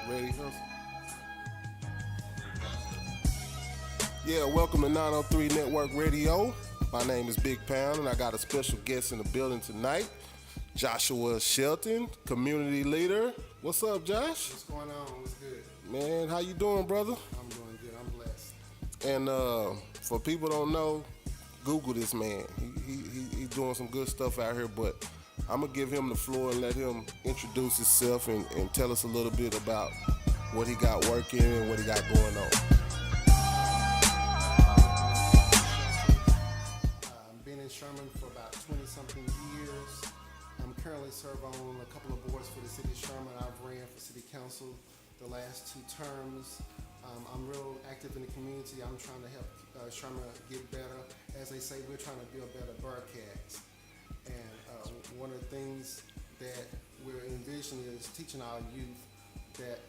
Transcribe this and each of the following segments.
Ready? Yeah, welcome to 903 Network Radio. My name is Big Pound, and I got a special guest in the building tonight, Joshua Shelton, community leader. What's up, Josh? What's going on? What's good? Man, how you doing, brother? I'm doing good. I'm blessed. And for people don't know, Google this man. He's doing some good stuff out here, but I'm going to give him the floor and let him introduce himself and tell us a little bit about what he got working and what he got going on. I've been in Sherman for about 20-something years. I'm currently serve on a couple of boards for the city of Sherman. I've ran for city council the last 2 terms. I'm real active in the community. I'm trying to help Sherman get better. As they say, we're trying to build better Bearcats. And one of the things that we're envisioning is teaching our youth that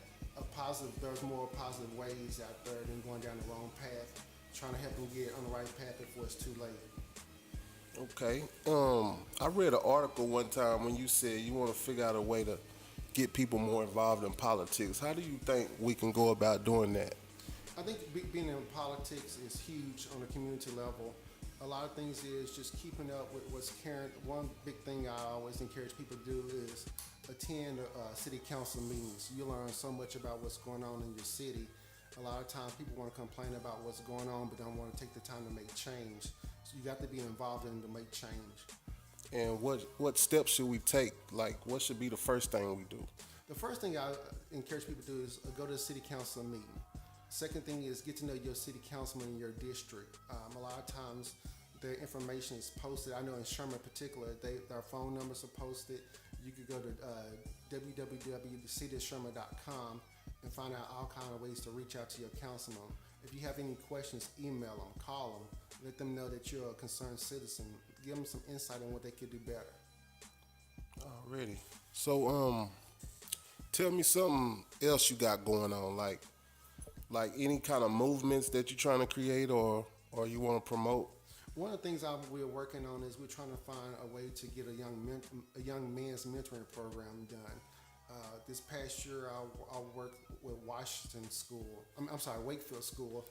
there's more positive ways out there than going down the wrong path, trying to help them get on the right path before it's too late. Okay. I read an article one time when you said you want to figure out a way to get people more involved in politics. How do you think we can go about doing that? I think being in politics is huge on a community level. A lot of things is just keeping up with what's current. One big thing I always encourage people to do is attend city council meetings. You learn so much about what's going on in your city. A lot of times people want to complain about what's going on but don't want to take the time to make change. So you got to be involved in to make change. And what steps should we take? Like, what should be the first thing we do? The first thing I encourage people to do is go to a city council meeting. Second thing is get to know your city councilman in your district. A lot of times their information is posted. I know in Sherman in particular, their phone numbers are posted. You could go to www.cityofsherman.com and find out all kinds of ways to reach out to your councilman. If you have any questions, email them, call them, let them know that you're a concerned citizen. Give them some insight on what they could do better. Alrighty. So, tell me something else you got going on, like any kind of movements that you're trying to create or you want to promote. One of the things we're working on is we're trying to find a way to get a young man's mentoring program done. This past year, I worked with Washington School. Wakefield School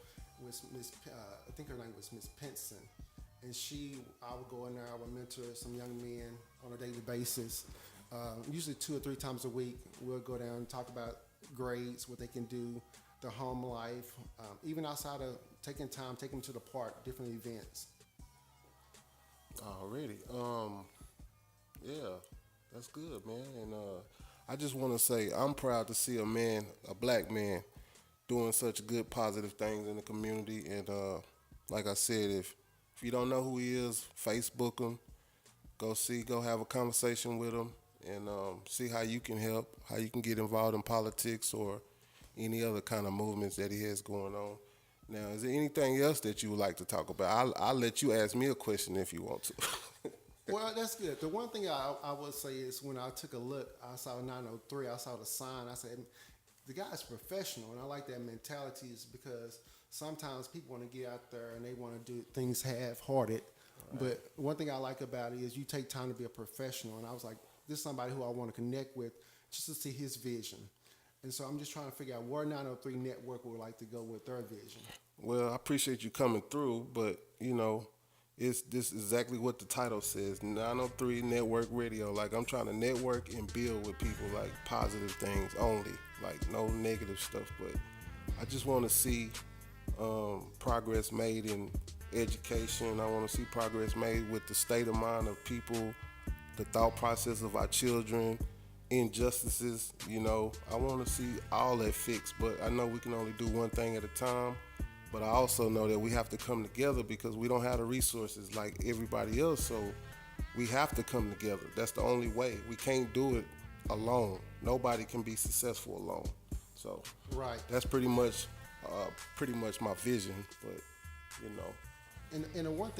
with Miss. I think her name was Miss Pinson, and I would go in there. I would mentor some young men on a daily basis. Usually 2 or 3 times a week, we'll go down and talk about grades, what they can do, their home life, even outside of taking time, take them to the park, different events. Already. Yeah, that's good, man. And I just want to say I'm proud to see a black man, doing such good positive things in the community. And like I said, if you don't know who he is, Facebook him, go have a conversation with him, and see how you can help, how you can get involved in politics or any other kind of movements that he has going on. Now, is there anything else that you would like to talk about? I'll let you ask me a question if you want to. Well, that's good. The one thing I would say is when I took a look, I saw 903, I saw the sign, I said, the guy's professional, and I like that mentality is because sometimes people want to get out there and they want to do things half-hearted. Right. But one thing I like about it is you take time to be a professional, and I was like, this is somebody who I want to connect with just to see his vision. And so I'm just trying to figure out where 903 Network would like to go with their vision. Well, I appreciate you coming through, but, this is exactly what the title says, 903 Network Radio. Like, I'm trying to network and build with people, like, positive things only, like, no negative stuff. But I just want to see progress made in education. I want to see progress made with the state of mind of people, the thought process of our children, injustices. I want to see all that fixed, but I know we can only do one thing at a time. But I also know that we have to come together because we don't have the resources like everybody else, so we have to come together. That's the only way. We can't do it alone. Nobody can be successful alone. So right. That's pretty much my vision. But And the one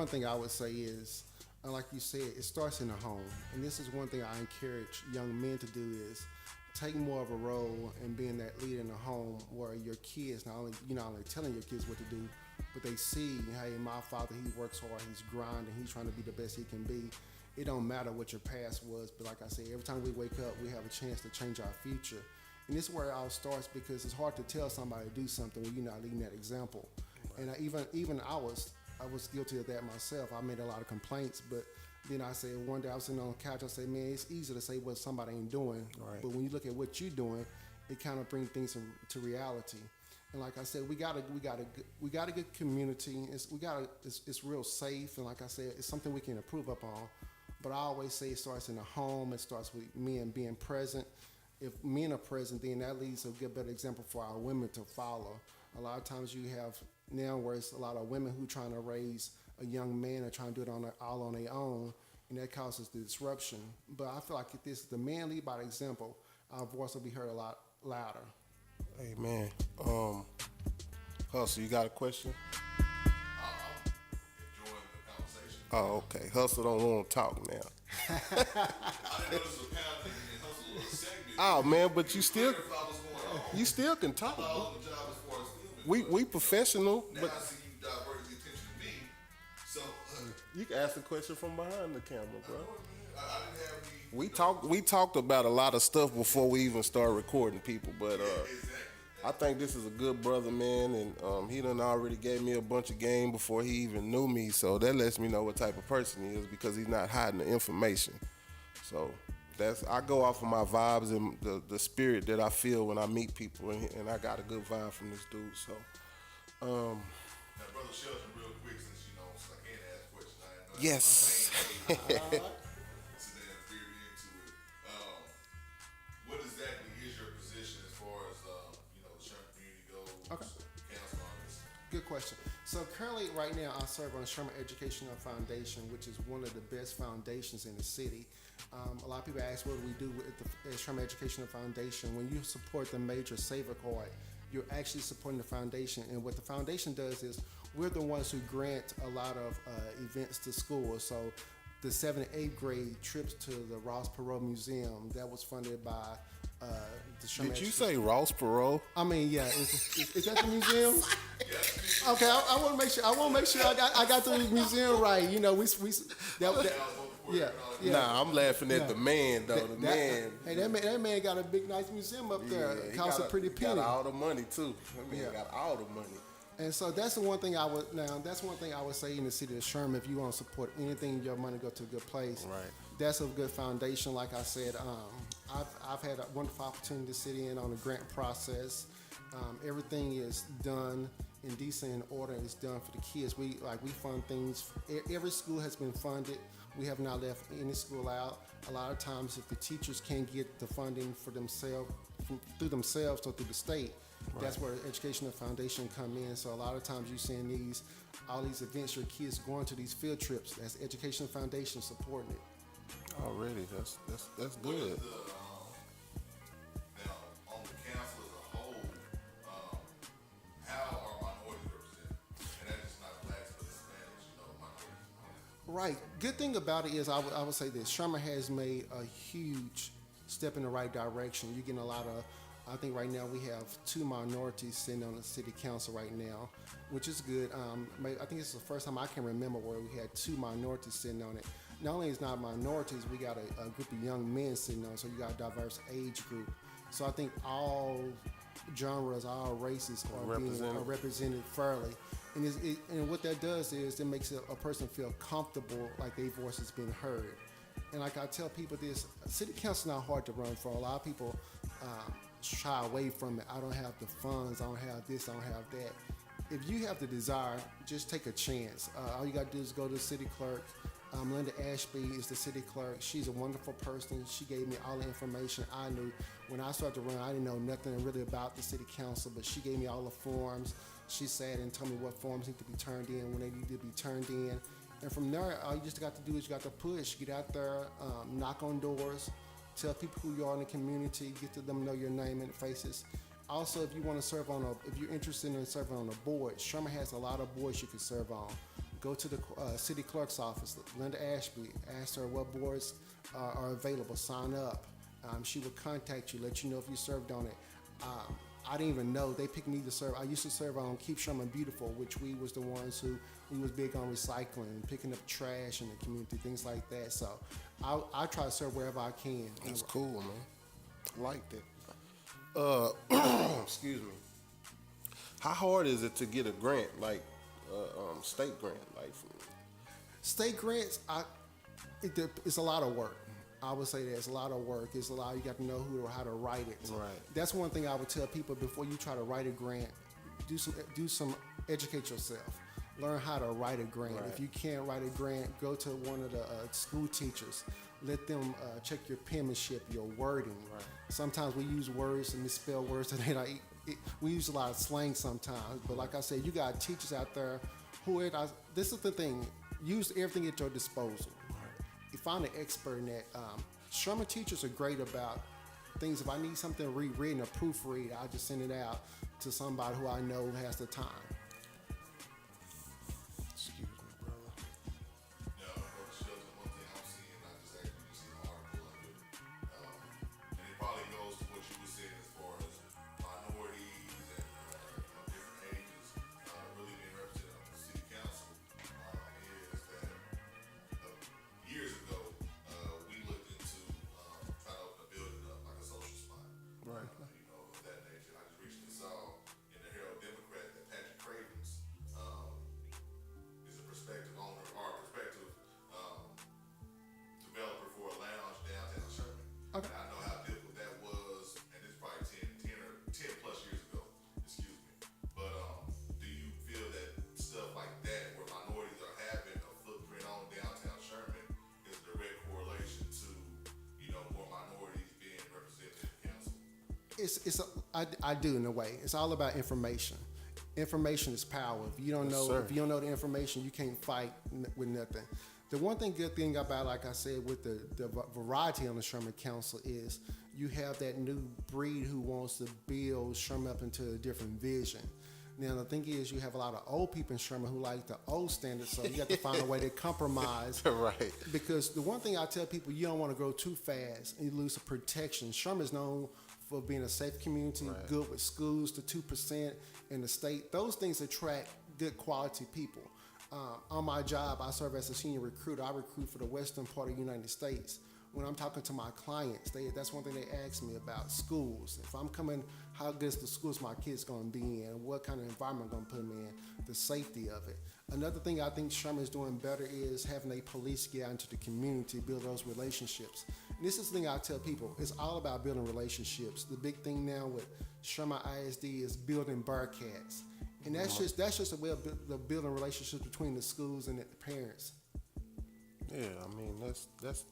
thing I would say is, like you said, it starts in the home. And this is one thing I encourage young men to do is take more of a role in being that leader in the home where your kids, not only telling your kids what to do, but they see, hey, my father, he works hard, he's grinding, he's trying to be the best he can be. It don't matter what your past was, but like I said, every time we wake up, we have a chance to change our future. And this is where it all starts because it's hard to tell somebody to do something when you're not leading that example. And I was guilty of that myself. I made a lot of complaints, but then I said one day I was sitting on the couch. I said, man, it's easy to say what somebody ain't doing, Right. but when you look at what you're doing, it kind of brings things to reality. And like I said, we got a good community. It's real safe, and like I said, it's something we can improve upon. But I always say it starts in the home. It starts with men being present. If men are present, then that leads to a good, better example for our women to follow. A lot of times you have now where it's a lot of women who trying to raise a young man and trying to do it all on their own, and that causes the disruption. But I feel like if the man lead by example, our voice will be heard a lot louder. Hey man, Hustle, you got a question? Enjoying the conversation. Oh, okay. Hustle don't want to talk now. I didn't know this was a panel thing and Hustle was a segment. Oh man, but you still Clarify what's going on. you still can talk. I was on the job as far as filming. We professional, Now but I see you diverted the attention to me. So you can ask a question from behind the camera, bro. I didn't have any. We talked about a lot of stuff before we even started recording people, but Exactly. I think this is a good brother, man, and he done already gave me a bunch of game before he even knew me, so that lets me know what type of person he is because he's not hiding the information. So I go off of my vibes and the spirit that I feel when I meet people, and I got a good vibe from this dude. So, Now, Brother Shelton, real quick, since so I can't ask questions. I know yes, so then veered into it. What exactly is your position as far as the Sherman community goes? Okay. Council on this. Good question. So currently, right now, I serve on Sherman Educational Foundation, which is one of the best foundations in the city. A lot of people ask, what do we do with the Sherman Educational Foundation? When you support the major saver card, you're actually supporting the foundation. And what the foundation does is we're the ones who grant a lot of events to schools. So the 7th and 8th grade trips to the Ross Perot Museum, that was funded by the Sherman. did you say Ross Perot? I mean, yeah. Is that the museum? Okay, I want to make sure. I got the museum right. You know, yeah. Nah, I'm laughing at the man though. The man. Hey, that man got a big, nice museum up there. he It costs a pretty penny. Got all the money too. That man Yeah. got all the money. And so that's the one thing I would say in the city of Sherman. If you want to support anything, your money go to a good place. Right. That's a good foundation. Like I said, I've had a wonderful opportunity to sit in on the grant process. Everything is done in decent and order. It's done for the kids. We fund things. Every school has been funded. We have not left any school out. A lot of times, if the teachers can't get the funding for themselves through themselves or through the state, that's where Educational Foundation come in. So a lot of times you're seeing all these events, your kids going to these field trips. That's Educational Foundation supporting it. Already, that's What good. is now on the council as a whole, how are minorities represented? And that's just not blacks, but Hispanics, minorities. Right. Good thing about it is I would say this. Sherman has made a huge step in the right direction. You're getting a lot of, I think right now we have 2 minorities sitting on the city council right now, which is good. I think it's the first time I can remember where we had 2 minorities sitting on it. Not only is not minorities, we got a group of young men sitting on it, so you got a diverse age group. So I think all genres, all races are represented fairly. And what that does is it makes a person feel comfortable, like their voice has been heard. And like I tell people this, city council is not hard to run for. A lot of people shy away from it. I don't have the funds, I don't have this, I don't have that. If you have the desire, just take a chance. All you got to do is go to the city clerk. Linda Ashby is the city clerk. She's a wonderful person. She gave me all the information I knew. When I started to run, I didn't know nothing really about the city council, but she gave me all the forms. She sat and told me what forms need to be turned in, when they need to be turned in. And from there, all you just got to do is you got to push, get out there, knock on doors, tell people who you are in the community, get to them know your name and faces. Also, if you want to serve if you're interested in serving on a board, Sherman has a lot of boards you can serve on. Go to the city clerk's office, Linda Ashby, ask her what boards are available, sign up. She will contact you, let you know if you served on it. I didn't even know, they picked me to serve. I used to serve on Keep Sherman Beautiful, which we was the ones we was big on recycling, picking up trash in the community, things like that. So I try to serve wherever I can. That's cool, man. I like that. Excuse me. How hard is it to get a grant, like state grant, like? State grants, it's a lot of work. I would say that it's a lot of work. It's a lot. You got to know who or how to write it. Right. That's one thing I would tell people before you try to write a grant. Do some educate yourself. Learn how to write a grant. Right. If you can't write a grant, go to one of the school teachers. Let them check your penmanship, your wording. Right. Sometimes we use words and misspell words, and we use a lot of slang sometimes. But like I said, you got teachers out there who this is the thing. Use everything at your disposal. Right. You find an expert in that. Sherman teachers are great about things. If I need something rewritten or proofread, I just send it out to somebody who I know has the time. Excuse me, brother. Now, Brother Shelton, one thing I'm seeing, I just actually just seen an article of it, and it probably goes to what you were saying as far as minorities and different ages really being represented on the city council. Is that years ago we looked into trying to open a building up like a social spot, Right. of that nature. I just recently saw in the Herald Democrat that Patrick Cravens is a prospective owner or a prospective developer for a lounge downtown Sherman. Okay. And I know how difficult that was, and it's probably 10 plus years ago, excuse me. But do you feel that stuff like that, where minorities are having a footprint on downtown Sherman, is a direct correlation to, more minorities being represented in council? I do in a way. It's all about information. Information is power. If you don't Yes, know, sir. if you don't know the information, you can't fight with nothing. The one good thing about, like I said, with the variety on the Sherman Council is you have that new breed who wants to build Sherman up into a different vision. Now the thing is, you have a lot of old people in Sherman who like the old standards, so you have to find a way to compromise. Right. Because the one thing I tell people, you don't want to grow too fast and you lose the protection. Sherman is known for being a safe community, Right. good with schools, the 2% in the state. Those things attract good quality people. On my job, I serve as a senior recruiter. I recruit for the western part of the United States. When I'm talking to my clients, that's one thing they ask me about: schools. If I'm coming, how good is the schools my kids going to be in? What kind of environment I'm going to put them in? The safety of it. Another thing I think Sherman is doing better is having a police get out into the community, build those relationships. And this is the thing I tell people: it's all about building relationships. The big thing now with Sherman ISD is building Bearcats, and that's just a way of building relationships between the schools and the parents. Yeah, I mean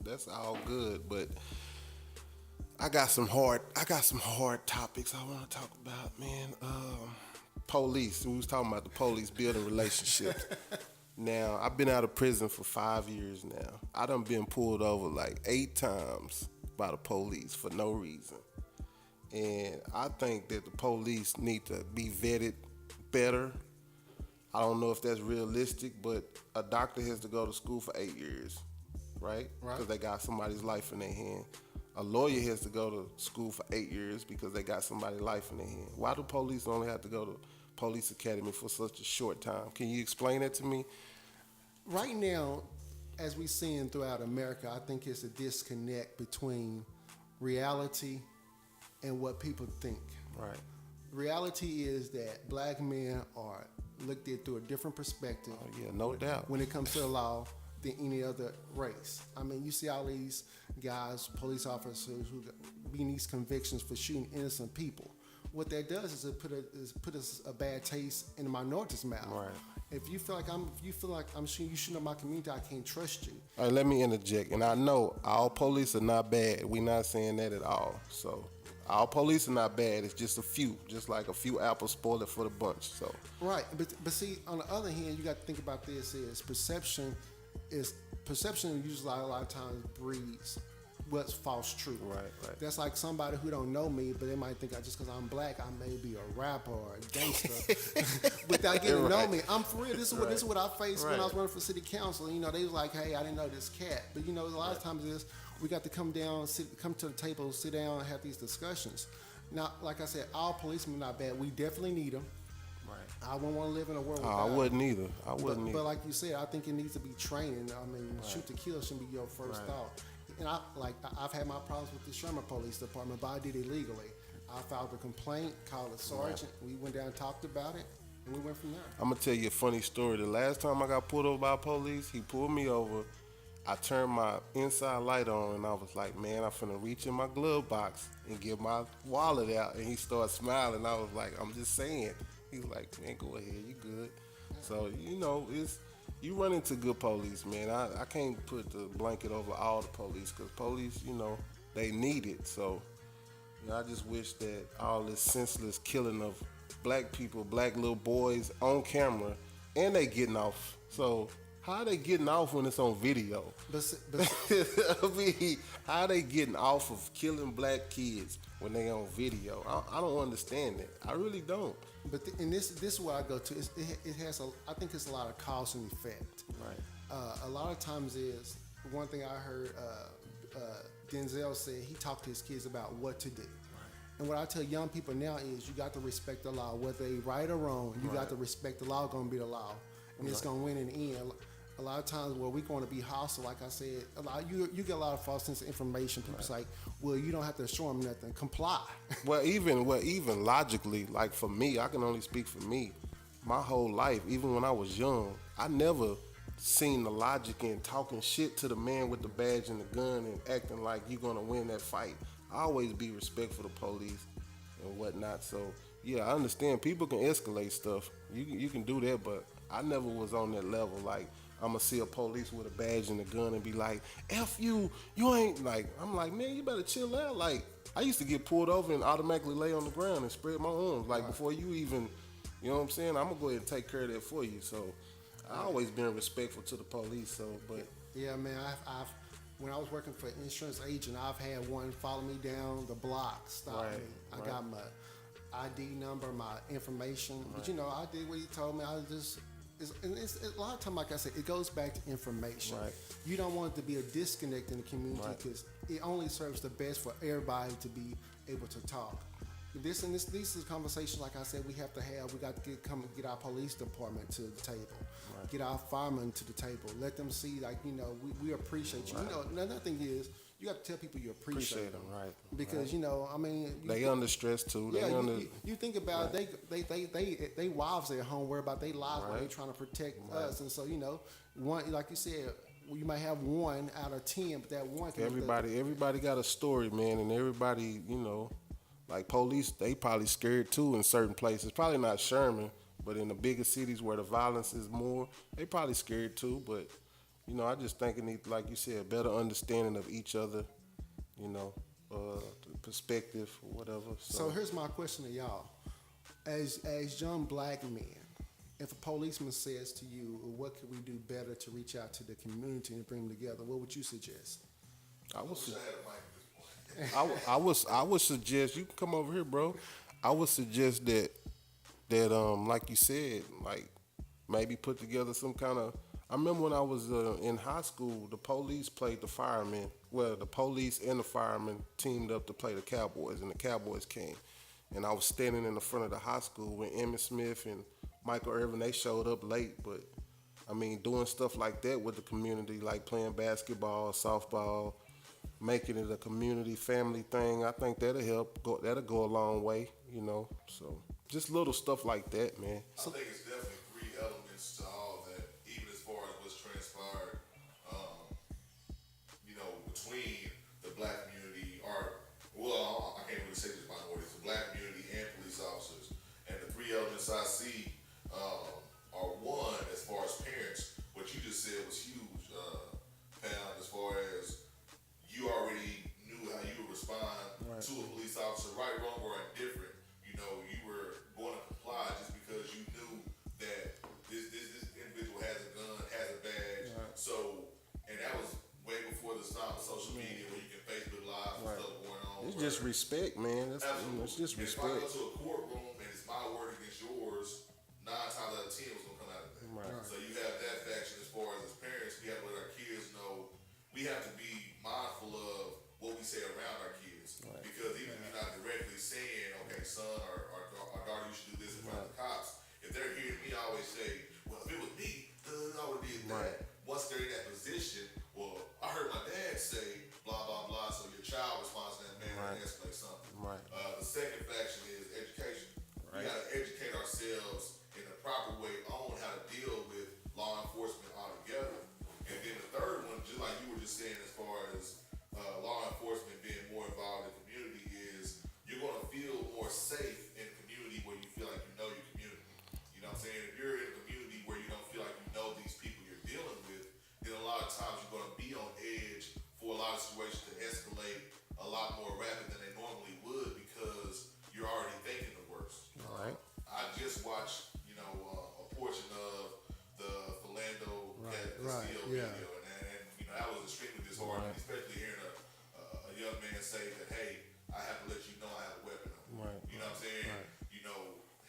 that's all good, but I got some hard topics I want to talk about, man. Police. We was talking about the police building relationships. Now, I've been out of prison for 5 years now. I done been pulled over like 8 times by the police for no reason. And I think that the police need to be vetted better. I don't know if that's realistic, but a doctor has to go to school for 8 years, right? Right. Because they got somebody's life in their hand. A lawyer has to go to school for 8 years because they got somebody's life in their hand. Why do police only have to go to police academy for such a short time? Can you explain that to me? Right now, as we're seeing throughout America, I think it's a disconnect between reality and what people think. Right. Reality is that black men are looked at through a different perspective. Oh, yeah, no doubt. When it comes to the law than any other race. I mean, you see all these guys, police officers, who being these convictions for shooting innocent people. What that does is it put a bad taste in the minority's mouth. Right. If you feel like I'm shooting, you shooting at my community, I can't trust you. All right, let me interject. And I know all police are not bad. We're not saying that at all. So all police are not bad. It's just a few, just like a few apples spoil it for the bunch. So Right, but see, on the other hand, you got to think about this: is perception usually a lot of times breeds what's false truth. Right. That's like somebody who don't know me, but they might think just because I'm black, I may be a rapper or a gangster without getting to know Right. me. I'm for real. This is what I faced when I was Right. running for city council. You know, they was like, "Hey, I didn't know this cat," but you know, a lot of times is we got to come to the table, sit down, and have these discussions. Now, like I said, all policemen are not bad. We definitely need them. right. I wouldn't want to live in a world I without 'em. wouldn't either. I wouldn't But either. like you said, I think it needs to be training. I mean, shoot to kill shouldn't be your first Right. thought. And I've had my problems with the Sherman Police Department, but I did it legally. I filed a complaint, called a sergeant. We went down and talked about it, and we went from there. I'm gonna tell you a funny story. The last time I got pulled over by police, he pulled me over. I turned my inside light on and I was like, man, I'm finna reach in my glove box and get my wallet out. And he started smiling. I was like, I'm just saying. He was like, man, go ahead, you good. So, it's you run into good police, man. I can't put the blanket over all the police because police, they need it. So, I just wish that all this senseless killing of black people, black little boys on camera, and they getting off. So how they getting off when it's on video? But I mean, how they getting off of killing black kids when they on video? I don't understand that. I really don't. and this is what I go to. It has I think it's a lot of cause and effect. Right. A lot of times is one thing I heard Denzel said he talked to his kids about what to do. And what I tell young people now is you got to respect the law, whether they right or wrong. You got to respect the law. Going to be the law, and it's going to win in the end. A lot of times where we're going to be hostile, like I said, you get a lot of false sense of information. People say, well, you don't have to show them nothing. Comply. Well, even logically, like for me, I can only speak for me. My whole life, even when I was young, I never seen the logic in talking shit to the man with the badge and the gun and acting like you're gonna win that fight. I always be respectful to police and whatnot. So yeah, I understand people can escalate stuff. You can do that, but I never was on that level. Like I'ma see a police with a badge and a gun and be like, "F you, you ain't like." I'm like, man, you better chill out. Like I used to get pulled over and automatically lay on the ground and spread my arms. Like before you even, you know what I'm saying? I'm gonna go ahead and take care of that for you. So I always been respectful to the police. So, but Yeah, man. I've when I was working for an insurance agent, I've had one follow me down the block, stop Right, me. I right. got my ID number, my information. But I did what he told me. It's a lot of time, like I said, it goes back to information. Right. You don't want it to be a disconnect in the community Right. because it only serves the best for everybody to be able to talk. These are conversations, like I said, we have to have. We got to get our police department to the table, get our firemen to the table. Let them see, like we appreciate you. Another thing is you got to tell people you appreciate them, right? Because I mean, They under stress too. yeah, They you think about it, they wives at home worry about their lives while they trying to protect us, and so one, like you said, you might have 1 out of 10, but that one can everybody got a story, man, and everybody, like police, they probably scared too in certain places. Probably not Sherman, but in the bigger cities where the violence is more, they probably scared too. But I just think it needs, like you said, a better understanding of each other, perspective or whatever. So here's my question to y'all: as young black men, if a policeman says to you, "What can we do better to reach out to the community and bring them together?" What would you suggest? I would I had a mic at this point. I would suggest you can come over here, bro. I would suggest that like you said, like maybe put together some kind of. I remember when I was in high school, the police played the firemen. Well, the police and the firemen teamed up to play the Cowboys, and the Cowboys came. And I was standing in the front of the high school when Emmitt Smith and Michael Irvin, they showed up late, but I mean, doing stuff like that with the community, like playing basketball, softball, making it a community family thing, I think that'll help. That'll go a long way, So just little stuff like that, man. I think it's definitely 3 elements to all that, even as far as what's transpired, between the black community, I can't really say just minorities, the black community and police officers. And the 3 elements I see are one, as far as parents, what you just said was huge, Pam, as far as you already knew how you would respond to a police officer, right, wrong, or indifferent. You were going to comply just because you knew that this individual has a gun, has a badge. Right. So, and that was way before the start of social media where you can Facebook Live and stuff going on. It's just respect, man. It's just and respect. If I go to a courtroom and it's my word against yours, 9 times out of 10 was gonna come out of that. Right. So you have that faction as far as parents. We have to let our kids know. We have to be mindful of what we say around our kids, because even if you're not directly saying, "Okay, son or daughter, you should do this in front of the cops," if they're hearing me always say, "Well, if it was me, I would have did that." Right. Once they're in that position, well, I heard my dad say blah blah blah, so your child responds to that manner and escalates. say something. Right. The second faction is education. We Right. got to educate ourselves in the proper way on how to deal with law enforcement altogether. And then the third one, just like you were just saying, as far as law enforcement being more involved in the community, is you're going to feel more safe in a community where you feel like you know your community. You know what I'm saying? If you're in a community where you don't feel like you know these people you're dealing with, then a lot of times you're going to be on edge for a lot of situations to escalate a lot more rapid than they normally would because you're already thinking the worst. Right. I just watched, a portion of the Philando Castillo yeah. video, and that was extremely disheartening, Right. especially hearing a young man say that, hey, I have to let you know I have a weapon on me. Right. You know what I'm saying? Right.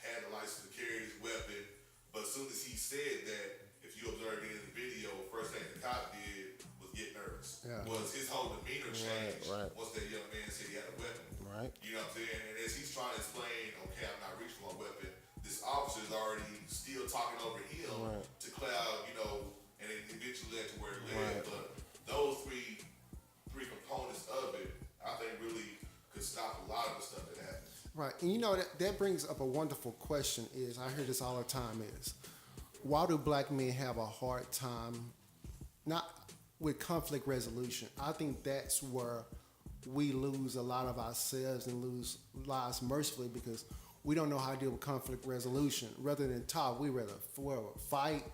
Had the license to carry his weapon, but as soon as he said that, if you observed it in the video, first thing the cop did was get nervous. Yeah. Was his whole demeanor changed right. once that young man said he had a weapon. Right. You know what I'm saying? And as he's trying to explain, okay, I'm not reaching for my weapon, this officer is already still talking over him Right. to cloud, and it eventually led to where it led. Right. But those three components of it, I think really could stop a lot of the stuff that happens. Right, and that brings up a wonderful question. Is I hear this all the time. Is why do black men have a hard time, not with conflict resolution? I think that's where we lose a lot of ourselves and lose lives mercifully because we don't know how to deal with conflict resolution. Rather than talk, we rather fight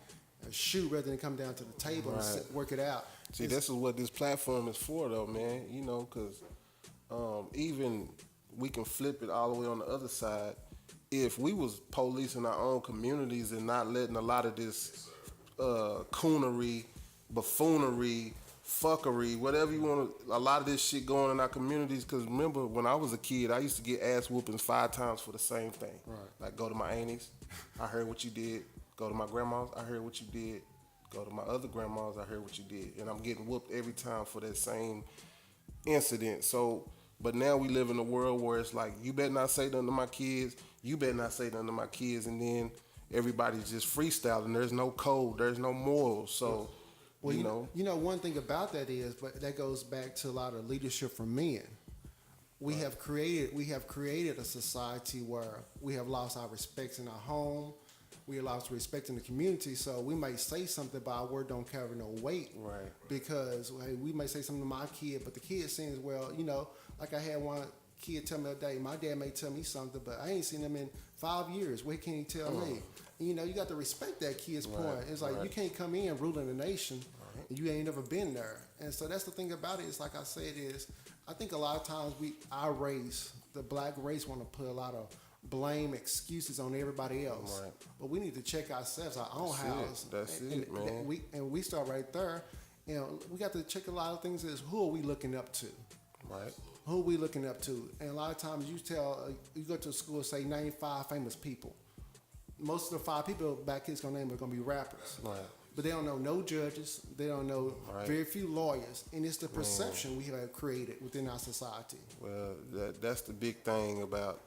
and shoot rather than come down to the table and Right. work it out. See, this is what this platform is for, though, man. Because even we can flip it all the way on the other side. If we was policing our own communities and not letting a lot of this coonery, buffoonery, fuckery, whatever you want, a lot of this shit going in our communities. Because remember, when I was a kid, I used to get ass whoopings 5 times for the same thing. Right. Like, go to my aunties, I heard what you did. Go to my grandma's, I heard what you did. Go to my other grandma's, I heard what you did. And I'm getting whooped every time for that same incident. So, but now we live in a world where it's like, you better not say nothing to my kids, you better not say nothing to my kids, and then everybody's just freestyling. There's no code, there's no morals. So, Well, one thing about that is, but that goes back to a lot of leadership from men. We have created a society where we have lost our respect in our home. We have lost respect in the community. So we might say something, but our word don't carry no weight. Right. Because we may say something to my kid, but the kid saying, well, like I had one kid tell me the other day, my dad may tell me something, but I ain't seen him in 5 years. What can he tell me? And, you got to respect that kid's point. It's like you can't come in ruling the nation, and you ain't never been there. And so that's the thing about it. Is like I said, I think a lot of times our race, the black race, want to put a lot of blame, excuses on everybody else. Right. But we need to check ourselves, our own house. That's and, it, man. We start right there. We got to check a lot of things. Is who are we looking up to? Right. Who are we looking up to? And a lot of times you go to school and say name 5 famous people. Most of the 5 people back here's gonna name are gonna be rappers. Right. But they don't know no judges. They don't know Right. very few lawyers, and it's the perception we have created within our society. Well, that's the big thing about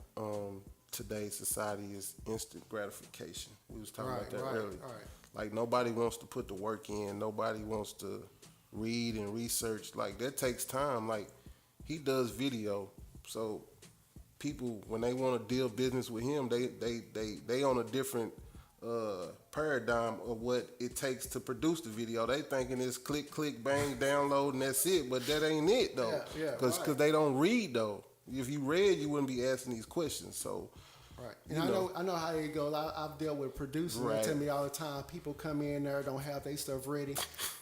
today's society is instant gratification. We was talking about that earlier. Right. Like, nobody wants to put the work in. Nobody wants to read and research. Like, that takes time. Like, he does video, so people, when they want to deal business with him, they on a different paradigm of what it takes to produce the video. They thinking it's click, bang, download, and that's it. But that ain't it, though. Yeah, Because right. they don't read, though. If you read, you wouldn't be asking these questions. So, Right. And I know how it goes. I've dealt with producers. Right. They tell me all the time, people come in there, don't have their stuff ready.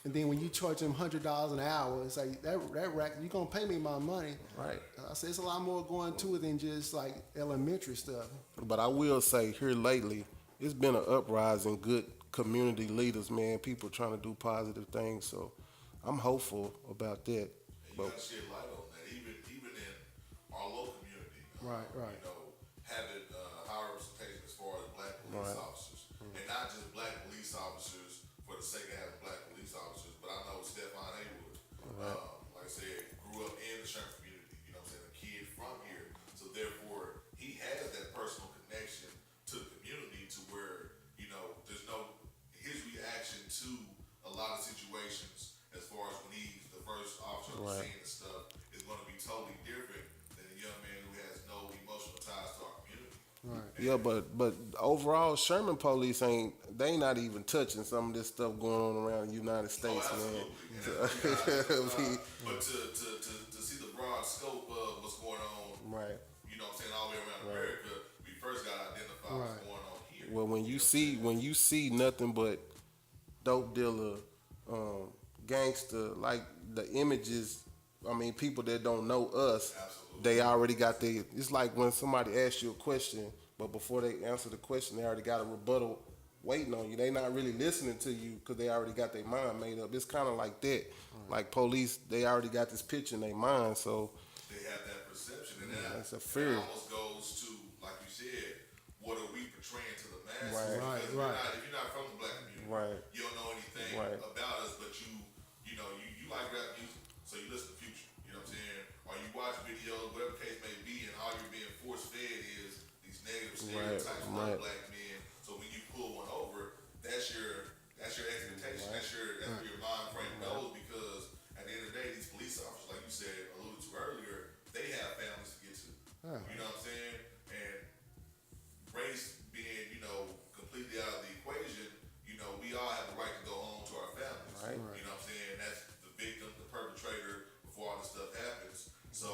And then when you charge them $100 an hour, it's like, that rack, you're going to pay me my money. right. I said, it's a lot more going to it than just like elementary stuff. But I will say, here lately, it's been an uprising, good community leaders, man. People trying to do positive things. So, I'm hopeful about that. And you But got to shed light on that, even in our local community. Right. Having higher representation as far as black police Right. officers, and not just black police officers for the sake of having black police officers, but I know Stephon Haywood, like I said, grew up in the Sherman community. You know what I'm saying? A kid from here, so therefore he has that personal connection to the community to where there's no his reaction to a lot of situations as far as when he's the first officer on the Right. scene and stuff is going to be totally different than a young man Yeah, but overall, Sherman police they not even touching some of this stuff going on around the United Oh, States, man. absolutely. And that's what we gotta identify. We- But to see the broad scope of what's going on, right, you know what I'm saying, all the way around right. America, we first gotta identify what's Right. going on here. Well, when You you know what I'm saying? see nothing but dope dealer, gangster, like the images. I mean, people that don't know us, Absolutely. they already got the. It's like when somebody asks you a question, but before they answer the question, they already got a rebuttal waiting on you. They not really listening to you because they already got their mind made up. It's kind of like that. Like police, they already got this picture in their mind, so They have that perception, and that's a that fear. almost goes to, like you said, what are we portraying to the masses? Right. Because Right. if you're not from the black community, Right. you don't know anything Right. about us, but you know, you like rap music, so you listen to Future. You know what I'm saying? Or you watch videos, whatever the case may be, and all you're being force fed is these negative stereotypes of right. black men. So when you pull one over, that's your expectation. That's where your mind frame goes, because at the end of the day, these police officers, like you said, alluded to earlier, they have families to get to. You know what I'm saying? And race being, completely out of the equation, we all have the right to go home to our families. Right. You know what I'm saying? That's the victim, the perpetrator, before all this stuff happens. So,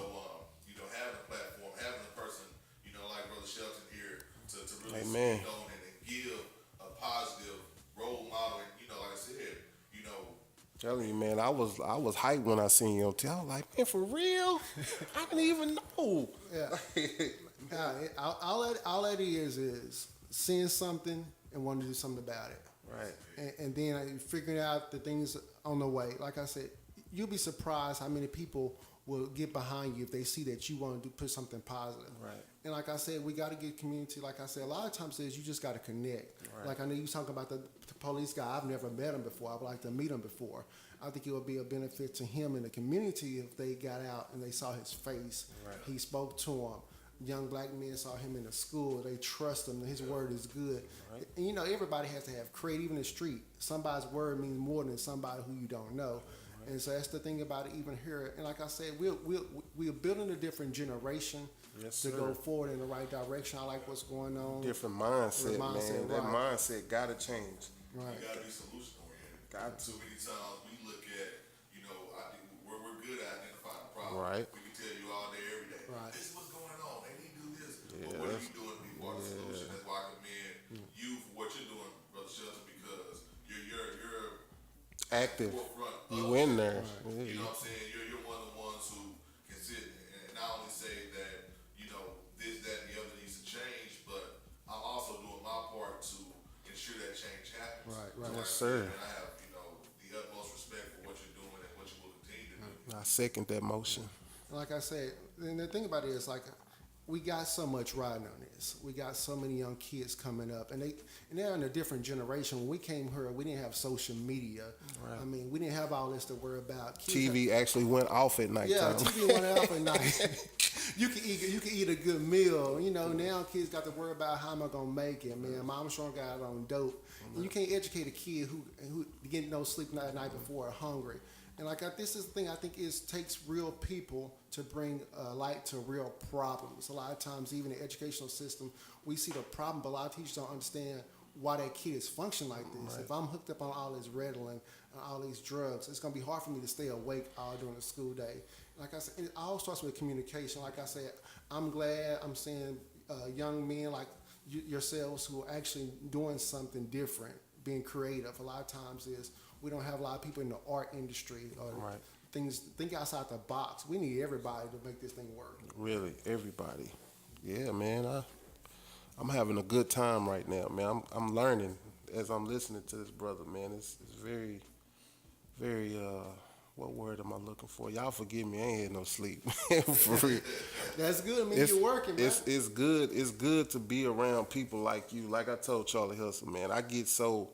having a platform, having a person, like Brother Shelton here to really Amen. speak on it and give a positive role model. And, like I said, Telling you, man, I was hyped when I seen you on TV. I was like, man, for real? I didn't even know. Yeah. All that is seeing something and wanting to do something about it. Right. And then figuring out the things on the way. Like I said, you'll be surprised how many people will get behind you if they see that you want to put something positive. Right. And like I said, we got to get community. Like I said, a lot of times is you just got to connect. Right. Like I know you talking about the police guy. I've never met him before. I would like to meet him before. I think it would be a benefit to him and the community if they got out and they saw his face. Right. He spoke to him. Young black men saw him in the school. They trust him. His word is good. Right. And everybody has to have credit, even in the street. Somebody's word means more than somebody who you don't know. Right. And so that's the thing about it, even here. And like I said, we're building a different generation to go forward in the right direction. I like what's going on. Different mindset, man. Right. That mindset got to change. Right. you got to be solution oriented. Got to. So many times we look at, we're good at identifying the problem. Right. We can tell you all day, every day. Right. This is what's going on. They need to do this. Yeah, But what are you doing to be part of the solution? That's why I commend you for what you're doing, Brother Shelton, because you're Active. forefront You of in it. there. You know what I'm saying? You're one of the ones who can sit and not only say that, this, that, and the other needs to change, but I'm also doing my part to ensure that change happens. Right. So Yes, sir. And I have, the utmost respect for what you're doing and what you will continue to do. I second that motion. Like I said, and the thing about it is, like, we got so much riding on this. We got so many young kids coming up, and they're in a different generation. When we came here, we didn't have social media. Right. I mean, we didn't have all this to worry about. Kids TV actually went off at night yeah, time. TV went out at night. You can eat a good meal. Now kids got to worry about how am I gonna make it. Man, mom strong got on dope. And you can't educate a kid who getting no sleep the night before or hungry. And this is the thing I think takes real people to bring light to real problems. A lot of times, even in the educational system, we see the problem, but a lot of teachers don't understand why that kid is functioning like this. Right. If I'm hooked up on all this Ritalin and all these drugs, it's gonna be hard for me to stay awake all during the school day. Like I said, it all starts with communication. Like I said, I'm glad I'm seeing young men like yourselves who are actually doing something different, being creative. A lot of times we don't have a lot of people in the art industry or Right. things. Think outside the box. We need everybody to make this thing work. Really, everybody. Yeah, man. I'm having a good time right now, man. I'm learning as I'm listening to this brother, man. It's very, very. What word am I looking for? Y'all forgive me. I ain't had no sleep. For real. That's good. I mean, you're working, man. It's good. It's good to be around people like you. Like I told Charlie Hustle, man. I get so.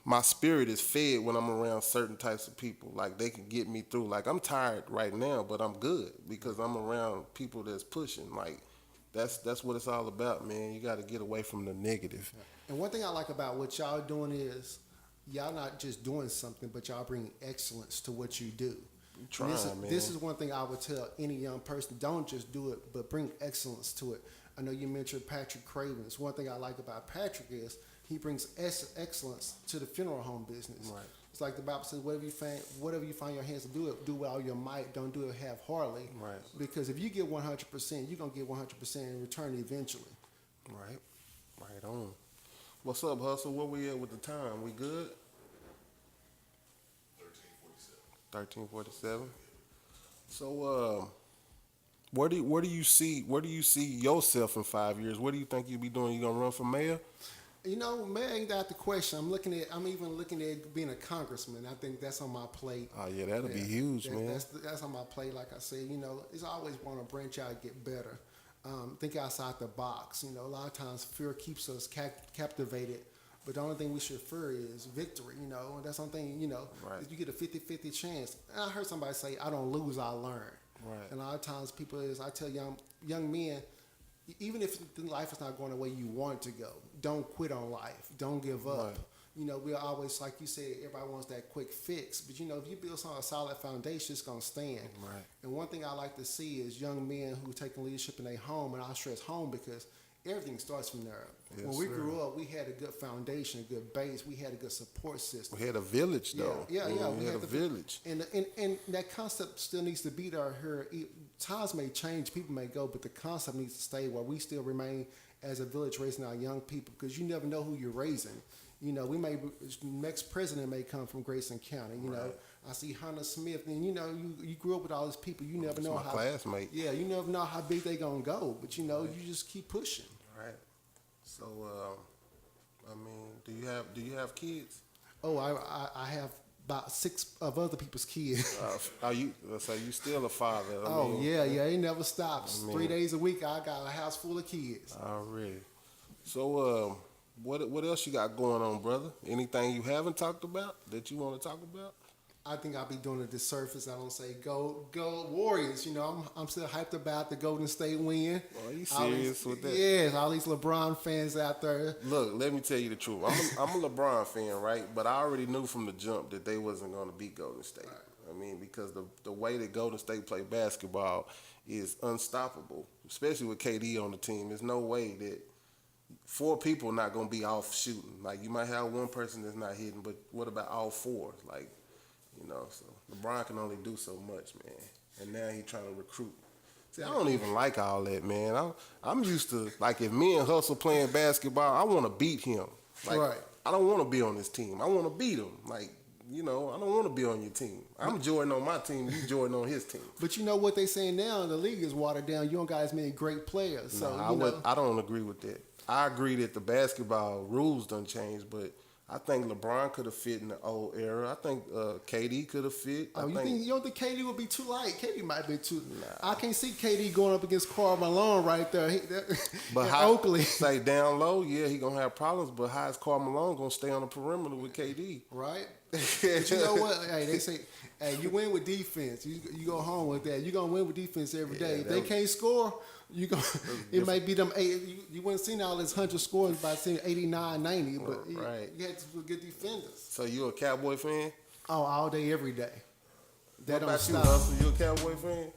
My spirit is fed when I'm around certain types of people. Like they can get me through. Like I'm tired right now, but I'm good because I'm around people that's pushing. Like that's what it's all about, man. You got to get away from the negative. And one thing I like about what y'all doing is y'all not just doing something, but y'all bring excellence to what you do. You And trying, man. this is one thing I would tell any young person: don't just do it, but bring excellence to it. I know you mentioned Patrick Cravens. One thing I like about Patrick is he brings excellence to the funeral home business. Right. It's like the Bible says, whatever you find your hands to do it, do with all your might. Don't do it half-heartedly. Right. Because if you get 100%, you're gonna get 100% in return eventually. Right. Right on. What's up, Hustle? Where we at with the time? We good? 13:47. So, where do you see yourself in 5 years? What do you think you'll be doing? You gonna run for mayor? You know, mayor ain't out the question. I'm even looking at being a congressman. I think that's on my plate. Oh yeah, that'll be huge, man. That's on my plate. Like I said, you know, it's always want to branch out and get better. Think outside the box. You know, a lot of times fear keeps us captivated. But the only thing we should fear is victory, you know. And that's the only thing, you know, Right. is you get a 50-50 chance. And I heard somebody say, I don't lose, I learn. Right. And a lot of times I tell young men, even if life is not going the way you want it to go, don't quit on life. Don't give up. Right. You know, we always, like you said, everybody wants that quick fix. But, you know, if you build on a solid foundation, it's going to stand. Right. And one thing I like to see is young men who are taking leadership in their home, and I stress home because everything starts from there. Yes, when we sir. grew up, we had a good foundation, a good base. We had a good support system. We had a village, though. Yeah. We had a village. And that concept still needs to be there here. Times may change, people may go, but the concept needs to stay where we still remain as a village raising our young people, because you never know who you're raising. You know, next president may come from Grayson County. You know, I see Hunter Smith, and you know, you grew up with all these people. You never know my classmate. Yeah, you never know how big they gonna go, but you know, you just keep pushing. Right. So, I mean, do you have kids? Oh, I have about 6 of other people's kids. So you still a father? Yeah, it never stops. 3 days a week, I got a house full of kids. Already. So, what else you got going on, brother? Anything you haven't talked about that you want to talk about? I think I'll be doing a disservice. I don't say go Warriors. You know, I'm still hyped about the Golden State win. Are you serious with that? Yes, all these LeBron fans out there. Look, let me tell you the truth. I'm a LeBron fan, right? But I already knew from the jump that they wasn't going to beat Golden State. Right. I mean, because the way that Golden State play basketball is unstoppable, especially with KD on the team. There's no way that 4 people not going to be off shooting. Like, you might have one person that's not hitting, but what about all 4? Like, you know, so LeBron can only do so much, man. And now he's trying to recruit. See, I don't even like all that, man. I'm used to, like, if me and Hustle playing basketball, I want to beat him. Like, right. I don't want to be on this team. I want to beat him. Like, you know, I don't want to be on your team. I'm Jordan on my team. You Jordan on his team. But you know what they saying now in the league is watered down. You don't got as many great players. So I don't agree with that. I agree that the basketball rules done changed, but I think LeBron could have fit in the old era. I think KD could have fit. You don't think KD would be too light? KD might be too. Nah. I can't see KD going up against Karl Malone right there. But Oakley. Say down low, yeah, he gonna have problems. But how is Karl Malone gonna stay on the perimeter with KD? Right. But you know what? Hey, they say, hey, you win with defense. You go home with that. You gonna win with defense every day. If they can't score, you go. It might be them 8. You wouldn't seen all this 100 scores by seeing 89, 90, but right. You had some good defenders. So you a Cowboy fan? Oh, all day, every day. That what don't about stop. you, Russell? You a Cowboy fan?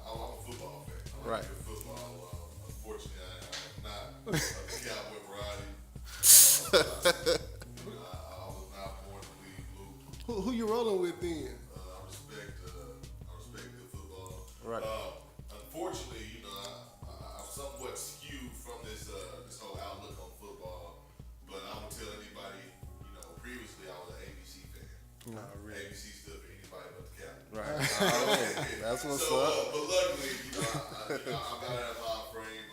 I'm a football fan. Right. Football. Unfortunately, I'm not a Cowboy variety. I was not born to lead blue. Who you rolling with then? I respect good football. Right. Unfortunately, you know, I'm somewhat skewed from this whole outlook on football. But I would tell anybody, you know, previously I was an ABC fan. No, really. ABC stood for anybody but the Cowboys. Right. That's what's up. But luckily, you know, I got out of my frame.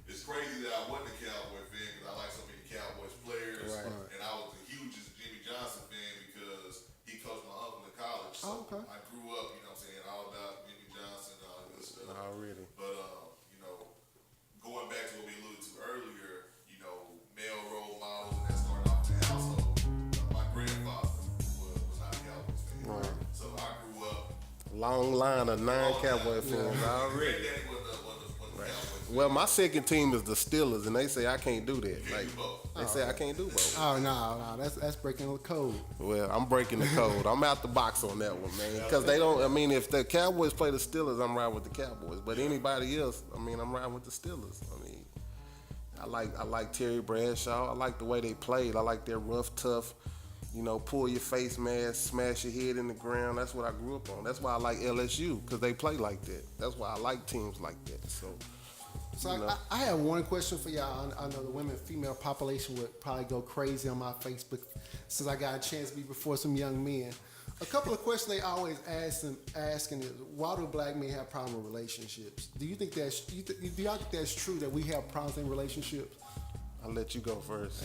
It's crazy that I wasn't a Cowboy fan because I like so many Cowboys players, Right. and I was the hugest Jimmy Johnson fan because he coached my uncle in college. So Okay. I grew up, you know what I'm saying, all about Jimmy Johnson and all that good stuff. Already. But you know, going back to what we alluded to earlier, you know, male role models and that started off in the household. My grandfather was not a Cowboys fan, Right. so I grew up. Long line of 9 Cowboy fans already. Granddaddy wasn't a Cowboys fan. Well, my second team is the Steelers, and they say I can't do that. Like do both. they say I can't do both. Oh no, that's breaking the code. Well, I'm breaking the code. I'm out the box on that one, man. Because they don't. I mean, if the Cowboys play the Steelers, I'm riding with the Cowboys. But anybody else, I mean, I'm riding with the Steelers. I mean, I like Terry Bradshaw. I like the way they played. I like their rough, tough. You know, pull your face mask, smash your head in the ground. That's what I grew up on. That's why I like LSU, because they play like that. That's why I like teams like that. So you know. I have one question for y'all. I know the female population would probably go crazy on my Facebook since I got a chance to be before some young men. A couple of questions they always asking is, why do black men have problems with relationships? Do you think do y'all think that's true that we have problems in relationships? I'll let you go first.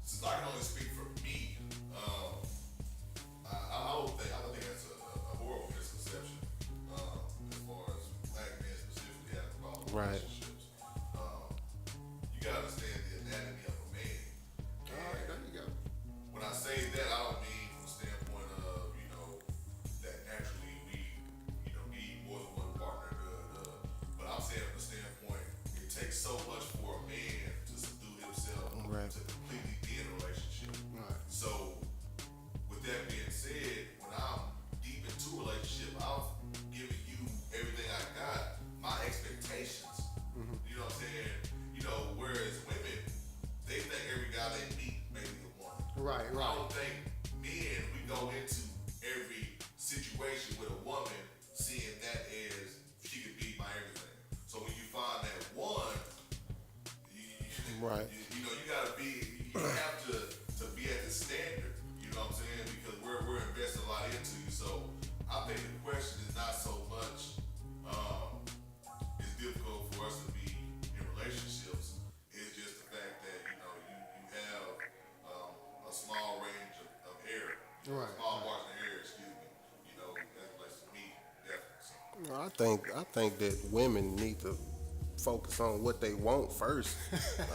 Since I can only speak for me, I don't think that's a horrible misconception as far as black men specifically having problems with Right. relationships. You gotta understand the anatomy of a man. All right, there you go. When I say that, I don't mean from the standpoint of, that naturally we, need more than one partner. But I'm saying from the standpoint, it takes so much for a man to subdue himself Right. to completely be in a relationship. Right. So, with that being said, when I'm deep into a relationship, I'm giving you everything I got, my expectations. You know what I'm saying? Whereas women, they think every guy they meet may be the one. Right. I don't think men, we go into every situation with a woman seeing that as she could be my everything. So when you find that one, Right. you gotta be, you have to be at the standard. You know what I'm saying? Because we're investing a lot into you. So I think the question is not so much, it's difficult for us to be in relationships. It's just the fact that, you have a small range of error. Right. Small margin of error, excuse me. That relates to me, definitely. So, I think that women need to focus on what they want first.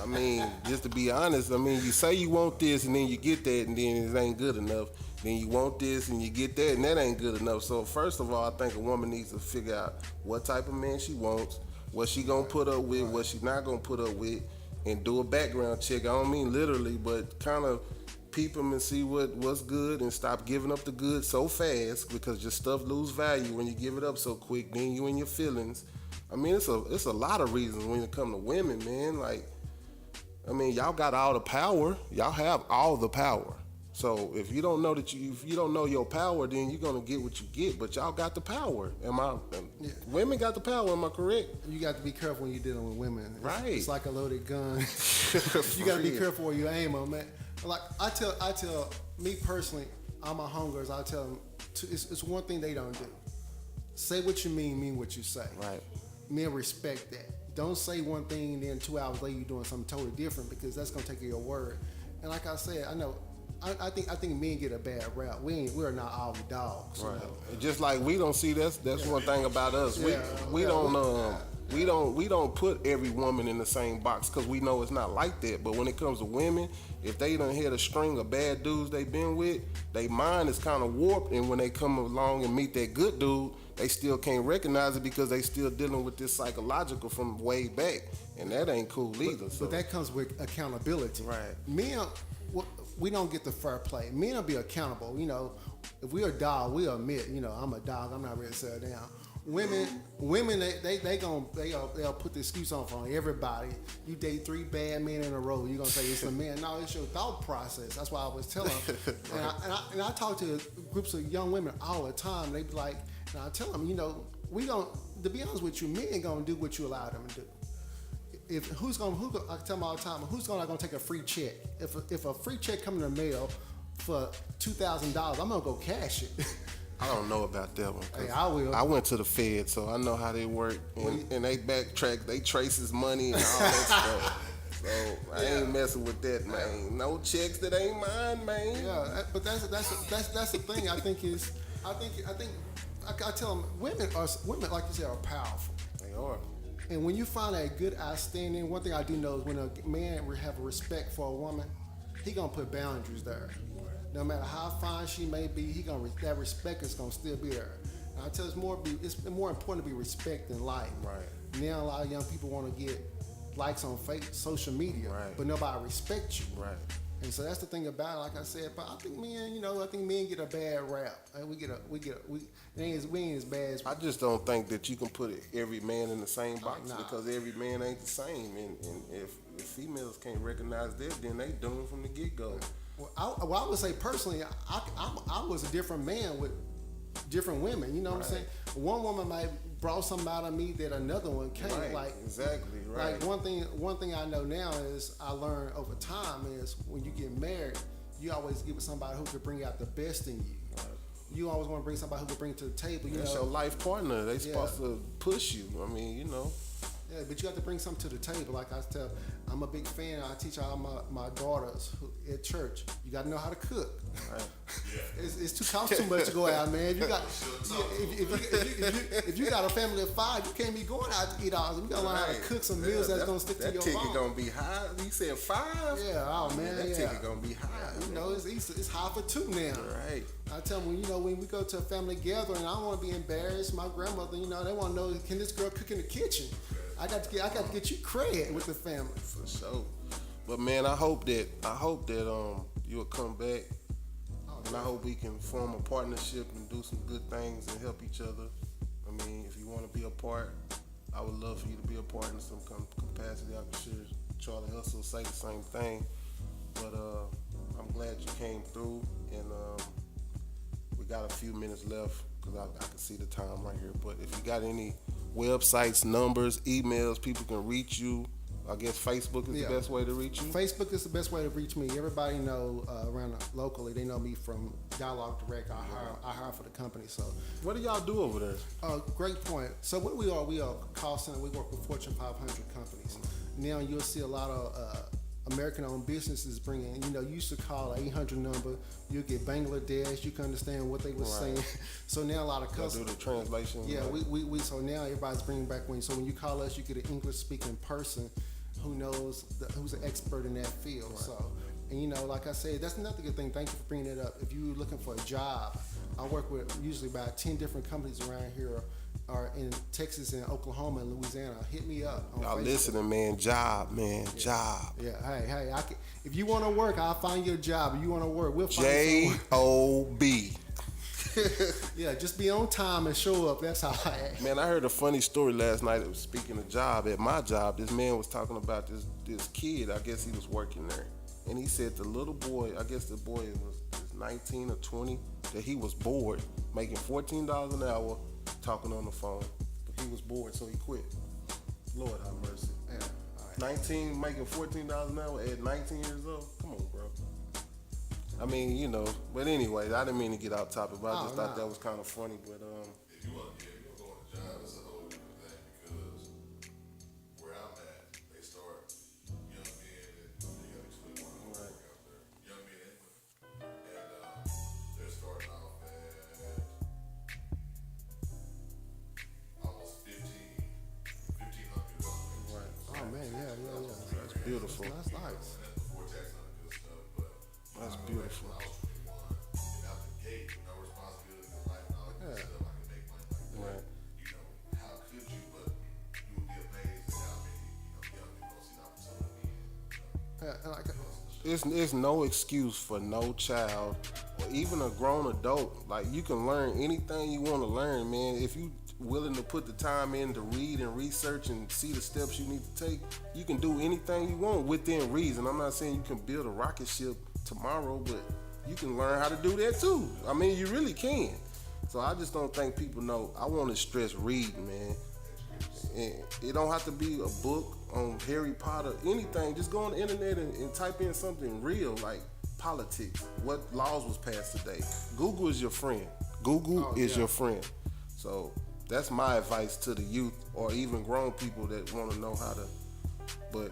I mean, just to be honest, I mean, you say you want this and then you get that and then it ain't good enough. Then you want this and you get that and that ain't good enough. So first of all, I think a woman needs to figure out what type of man she wants, what she gonna put up with, what she not gonna put up with, and do a background check. I don't mean literally, but kind of peep them and see what's good and stop giving up the good so fast, because your stuff lose value when you give it up so quick. Then you in your feelings. I mean, it's a lot of reasons when it come to women, man. Like, I mean, y'all got all the power. Y'all have all the power. So if you don't know if you don't know your power, then you're gonna get what you get. But y'all got the power. Women got the power. Am I correct? You got to be careful when you're dealing with women. Right. It's like a loaded gun. You got to be careful where you aim on, man. Like I tell me personally, all my homegirls, I tell them, it's one thing they don't do. Say what you mean what you say. Right. Men respect that. Don't say one thing and then 2 hours later you're doing something totally different, because that's gonna take your word. And like I said, I know, I think men get a bad rap. We're not all the dogs. Right. You know? Just like we don't see that's one thing about us. We don't put every woman in the same box, because we know it's not like that. But when it comes to women, if they done hit a string of bad dudes they been with, their mind is kind of warped, and when they come along and meet that good dude, they still can't recognize it because they still dealing with this psychological from way back, and that ain't cool either. But that comes with accountability. Right. Men, we don't get the fair play. Men will be accountable. If we're a dog, we admit, I'm a dog. I'm not ready to settle down. Women, they'll put the excuse on for everybody. You date 3 bad men in a row, you're gonna say it's the man. No, it's your thought process. That's why I was telling them. and I talk to groups of young women all the time. They be like, and I tell them, to be honest with you, men gonna do what you allow them to do. I tell them all the time, who's gonna take a free check? If a free check come in the mail for $2,000, I'm gonna go cash it. I don't know about that one. Hey, I will. I went to the Fed, so I know how they work, and they backtrack, they trace his money and all that stuff. So I ain't messing with that, man. No checks that ain't mine, man. Yeah, but that's the thing. I think I tell them, women like you said are powerful. They are. And when you find a good outstanding, one thing I do know is when a man have a respect for a woman, he gonna put boundaries there. No matter how fine she may be, that respect is gonna still be there. I tell it's more important to be respect than like. Right. Now a lot of young people want to get likes on social media, Right. but nobody respects you. Right. And so that's the thing about it. Like I said, but I think men get a bad rap. And we ain't as bad as I just don't think that you can put every man in the same box nah. because every man ain't the same. And if females can't recognize that, then they doomed from the get go. Well, I would say personally, I was a different man with different women. You know what I'm saying? One woman might brought something out of me that another one can't. Right, Like exactly, right. Like one thing I know now is I learned over time is when you get married, you always get with somebody who could bring out the best in you. Right. You always want to bring somebody who could bring it to the table. That's your life partner. They supposed to push you. I mean, Yeah, but you have to bring something to the table. Like I tell, I'm a big fan. I teach all my daughters at church. You got to know how to cook. Yeah. It's costs too much to go out, man. If you got a family of 5, you can't be going out to eat all. You got to learn how to cook some meals that's gonna stick to your bone. That ticket gonna be high. You said 5? Yeah, oh man, that ticket gonna be high. You know, it's high for 2 now. Right. I tell them, when we go to a family gathering, I don't want to be embarrassed. My grandmother, they want to know, can this girl cook in the kitchen? I got to get you credit with the family. For sure. But man, I hope that you'll come back, and I hope we can form a partnership and do some good things and help each other. I mean, if you want to be a part, I would love for you to be a part in some capacity. I'm sure Charlie Hustle say the same thing. But I'm glad you came through, and we got a few minutes left because I can see the time right here. But if you got any websites, numbers, emails, people can reach you. I guess Facebook is the best way to reach you. Facebook is the best way to reach me. Everybody know around locally. They know me from Dialogue Direct. I hire for the company. So what do y'all do over there? Great point. So what we are a call center. We work with Fortune 500 companies. Now you'll see a lot of American-owned businesses bringing. You used to call an 800 number. You get Bangladesh. You can understand what they were saying. So now a lot of customers do the translation. Yeah, we so now everybody's bringing back so when you call us, you get an English-speaking person who knows who's an expert in that field. Right. So, and like I said, that's another good thing. Thank you for bringing it up. If you're looking for a job, I work with usually about 10 different companies around here, or in Texas and Oklahoma and Louisiana. Hit me up. Y'all Facebook. Listening, man. Job. Yeah. Hey. If you want to work, I'll find you a job. If you want to work, we'll find J-O-B. Yeah, just be on time and show up. That's how I act. Man, I heard a funny story last night. Speaking of job, at my job, this man was talking about this kid. I guess he was working there. And he said the little boy, I guess the boy was 19 or 20, that he was bored, making $14 an hour, talking on the phone. But he was bored, so he quit. Lord have mercy. Yeah, all right. 19, making $14 an hour at 19 years old? Come on, bro. I mean, but anyway, I didn't mean to get off topic, but I just thought that was kind of funny. But if you want to go on a job, it's a whole different thing because where I'm at, they start young men and they got 21 work out there, young men and women, and they're starting off at almost $1,500. right. Oh man, yeah. That's beautiful. That's nice. And that's before tax on the good stuff, but That's beautiful. when I was 21, and out the gate, no responsibility in life and all that good stuff, I can make money like that. Right. How could you? But you would be amazed at how many young people don't see the opportunity. It's no excuse for no child or even a grown adult. Like, you can learn anything you want to learn, man. If you willing to put the time in to read and research and see the steps you need to take, you can do anything you want within reason. I'm not saying you can build a rocket ship tomorrow, but you can learn how to do that too. I mean, you really can. So I just don't think people know. I want to stress reading, man. And it don't have to be a book on Harry Potter, anything. Just go on the internet and type in something real, like politics, what laws was passed today. Google is your friend. Google is your friend. So that's my advice to the youth or even grown people that want to know how to. But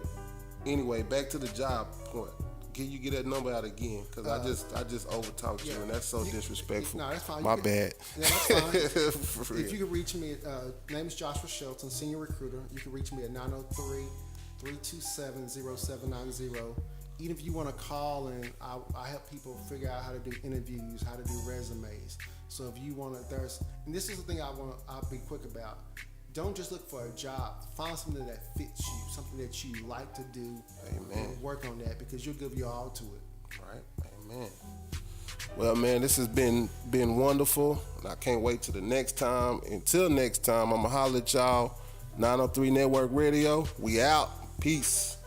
anyway, back to the job point. Can you get that number out again? Because I just overtalked you, and that's so disrespectful. No, that's fine. My bad. Yeah, that's fine. For real. If you can reach me, name is Joshua Shelton, senior recruiter. You can reach me at 903-327-0790. Even if you want to call and I help people figure out how to do interviews, how to do resumes. So if you want to, and this is the thing I'll be quick about. Don't just look for a job. Find something that fits you, something that you like to do. Amen. And work on that because you'll give your all to it. Right. Amen. Well, man, this has been wonderful, and I can't wait till the next time. Until next time, I'ma holler at y'all. 903 Network Radio. We out. Peace.